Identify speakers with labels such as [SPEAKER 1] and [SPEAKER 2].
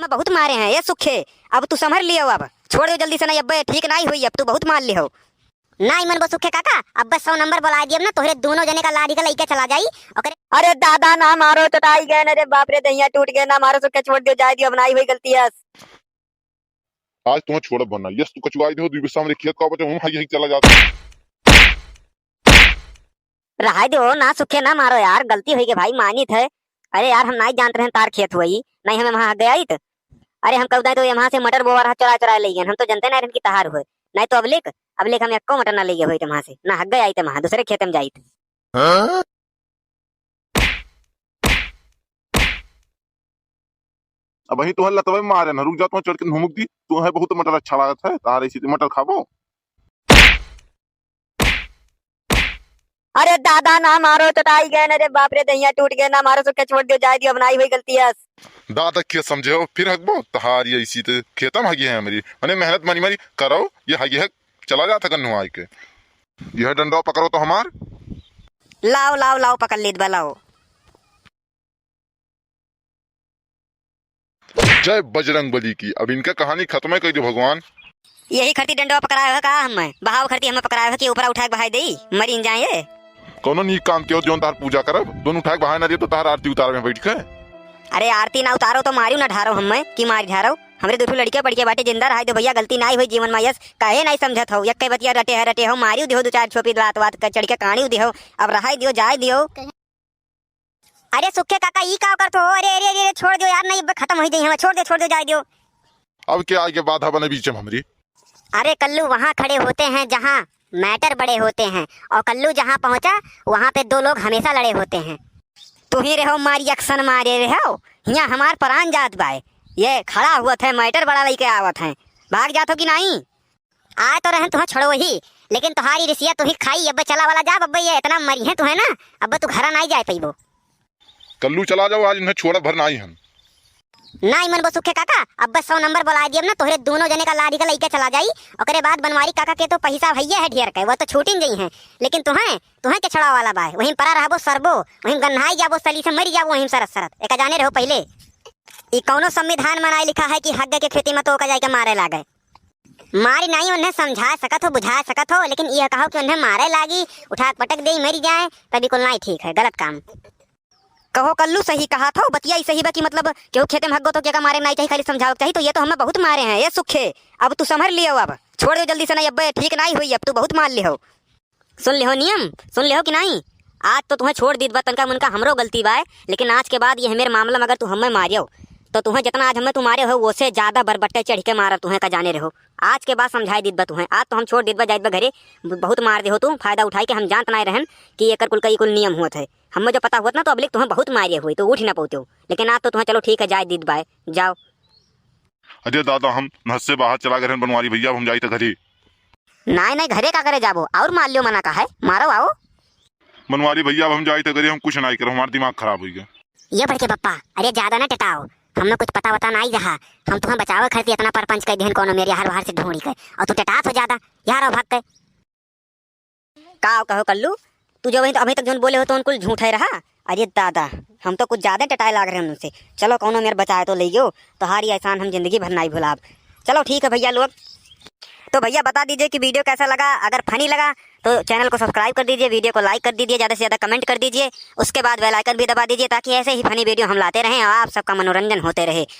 [SPEAKER 1] मैं बहुत मारे हैं ये सुखे। अब तू संभर लियो, अब छोड़ दो जल्दी से, नहीं अब ठीक नहीं हुई, अब तू बहुत मार लियो।
[SPEAKER 2] नहीं मन वो सुखे काका, अब बस 100 नंबर बुला दिए ना, तोहरे दोनों जने का लाठी का लइका चला जाई। ओकरे
[SPEAKER 1] अरे दादा ना मारो, चटाई गए ना रे बाप रे, दहिया टूट गए ना मारो, सुखे छोड़ दियो, जाए दियो, बनाई हुई गलती है।
[SPEAKER 3] आज तुम्हें छोड़ बनना यस तू कचुआई दे दो सामने खेत का बचे हम हाई चला जाता।
[SPEAKER 1] रहा दो ना सुखे, ना मारो यार, गलती हुई के भाई, मानी थे। अरे यार हम नहीं जानते हैं तार खेत हुई, नहीं हमें वहां गया ही। अरे हम कब तो यहाँ से मटर बोवा रहा चुरा चुरा ले गए, हम तो जनते ना की तहार हुए, नहीं तो अब लेक हम एको मटर ना ले गए वहां से, ना हक गए आई थे वहां दूसरे खेत में जाई थे।
[SPEAKER 3] अब वही तो हल्ला तब मारे ना रुक जा, तुम्हें चढ़ के घुमुक दी तू है बहुत मटर अच्छा लागत है तार ऐसी मटर खाबो।
[SPEAKER 1] अरे दादा ना मारो, चटाई गए ना रे बाप रे, दहिया टूट गए ना मारो, सुखे छोड़ दियो, जाए दियो, बनाई हुई गलती है।
[SPEAKER 3] दादा क्या समझे हो फिर हकबो तहार ये इसी ते खेतम हगी है मेरी मैंने मेहनत मरी मरी करो ये हगी है चला जाता कन्नू आई के यह डंडा पकड़ो तो हमार
[SPEAKER 1] लाओ लाओ लाओ पकड़ लीद लाओ।
[SPEAKER 3] जय बजरंग बली की। अब इनका कहानी खत्म है, कह दो भगवान।
[SPEAKER 1] यही खरती डंडा पकड़ाया है का, हमें बहाव खरती हमें पकड़ाया है कि ऊपर उठा के बहाई दे मरी जाए।
[SPEAKER 3] कोनो नी काम के जोन तार पूजा करब दोनों उठा के बहाय ना दिए तो तार आरती उतार में बैठ के।
[SPEAKER 1] अरे आरती ना उतारो तो मारियो ना ढारो, हमें की मारी ढारो, हमरे दूठू लड़के पड़ के बाटे जिंदा रहा दो भैया, गलती नहीं हुई जीवन में, यस कहे नहीं समझत हो, यक्के बतिया रटे हो, मारियो दियो दो चार छोपी लात वात कर चढ़ के कहानी दियो, अब रहा दियो जाए दियो।
[SPEAKER 2] अरे सुखे काका ई का करतो, अरे अरे अरे छोड़ दो यार, नहीं खत्म हो गई, हम छोड़ दो जाए दियो।
[SPEAKER 3] अब क्या आगे बाधा बने बीच में हमारी।
[SPEAKER 2] अरे कल्लू वहाँ खड़े होते हैं जहाँ मैटर बड़े होते हैं, और कल्लू जहाँ पहुँचा वहाँ पे दो लोग हमेशा लड़े होते हैं।
[SPEAKER 1] तू ही रहो मारी अक्सन मारे रहो, यहाँ हमार प्राण जात बाय, ये खड़ा हुआ थे मैटर बड़ा लेके आवत है, भाग जात हो कि नहीं।
[SPEAKER 2] आ तो रहे तुह छोड़ो ही, लेकिन तुम्हारी रिसिया तू ही खाई, अब चला वाला जा अब, ये इतना मरी है तुम्हें ना, अब तू घर नहीं जाए पैबो।
[SPEAKER 3] कल्लू चला जाओ आज इन्हें छोड़ा भरना ही हम
[SPEAKER 2] नहीं मन वो सुखे काका, अब बस 100 नंबर बुला दिए ना, तोहरे दोनों जने का लाठी का लइका चला जाई। ओकरे बाद बनवारी काका के तो पैसा भैया है ढेर के, वो तो छूटिन गई हैं, लेकिन तुम्हें के छड़ा वाला बाय, वहीं परा रहबो सरबो, वहीं गन्हाई जाबो, सली से मरी जाबो वहीं सरत सरत। एक जाने रहो पहले ई कौनो संविधान में नहीं लिखा है कि हग के खेती में तो ओका जाके मारे लागे, मारी नहीं उन्हें समझा सकत हो बुझा सकत हो, लेकिन यह कहो कि उन्हें मारे लागी उठा पटक दे मरी जाए तभी कुल नहीं ठीक है, गलत काम।
[SPEAKER 1] कहो कल्लू सही कहा था, बतिया ही सही बा कि मतलब केहू खेते में हग्गो तो क्या मारे नहीं चाहिए, खाली समझाओ चाहिए, तो ये तो हमें बहुत मारे हैं ये सुखे। अब तू संभर लियो, अब छोड़ दो जल्दी से, नहीं अब ठीक नहीं हुई, अब तू बहुत मार लियो। सुन लियो नियम, सुन लियो कि नहीं, आज तो तुम्हें छोड़ दी तनका मुनका हमरो गलती बा, लेकिन आज के बाद ये मेरे मामला में अगर तू हमें मारियो तो तुम्हें जितना आज हमें तुम्हारे हो वो से ज्यादा बरबट्टे चढ़ के मारा तुम्हें का जाने रहो। आज के बाद समझाई दीद बा तुम्हें, आज तो हम छोड़ दीद बा जाइत बा घरे, बहुत मार दे हो तुम फायदा उठाई के, हम जानत नहीं रहन कि एक कुल कई कुल नियम हुआ थे, हमें जो पता हुआ ना तो अब तुम्हें बहुत मारे हुई तो उठ ना पाते हो, लेकिन आज तो तुम्हें चलो ठीक है जाए दीद बाय जाओ।
[SPEAKER 3] अजय दादा हम नहर से बाहर चला गए बनवारी भैया, हम जाई तो घरे।
[SPEAKER 1] नहीं नहीं घरे का करे जाबो और मार लियो, मना का है मारो आओ।
[SPEAKER 3] बनवारी भैया हम जाई तो घरे, हम कुछ नहीं करो, हमारा दिमाग खराब हो गया।
[SPEAKER 2] ये बढ़ के पप्पा, अरे ज्यादा ना टटाओ, हमने कुछ पता वता नहीं रहा, हम तुम्हें बचाव खरती इतना परपंच कर देहन कोनो मेरे हर बाहर से ढूंढी कर, और तू टटात हो ज्यादा यार और भाग के।
[SPEAKER 1] का कहो कल्लू, तू जो अभी तक झूठ बोले हो तो उनको झूठ है रहा। अरे दादा हम तो कुछ ज्यादा टटाए लाग रहे हैं उनसे, चलो कौनो मेरे बचाए तो ले गयो, तो हारी एहसान हम जिंदगी भर नहीं भुलाब। चलो ठीक है भैया लोग, तो भैया बता दीजिए कि वीडियो कैसा लगा, अगर फनी लगा तो चैनल को सब्सक्राइब कर दीजिए, वीडियो को लाइक कर दीजिए, ज़्यादा से ज़्यादा कमेंट कर दीजिए, उसके बाद बेल आइकन भी दबा दीजिए ताकि ऐसे ही फनी वीडियो हम लाते रहें और आप सबका मनोरंजन होते रहे।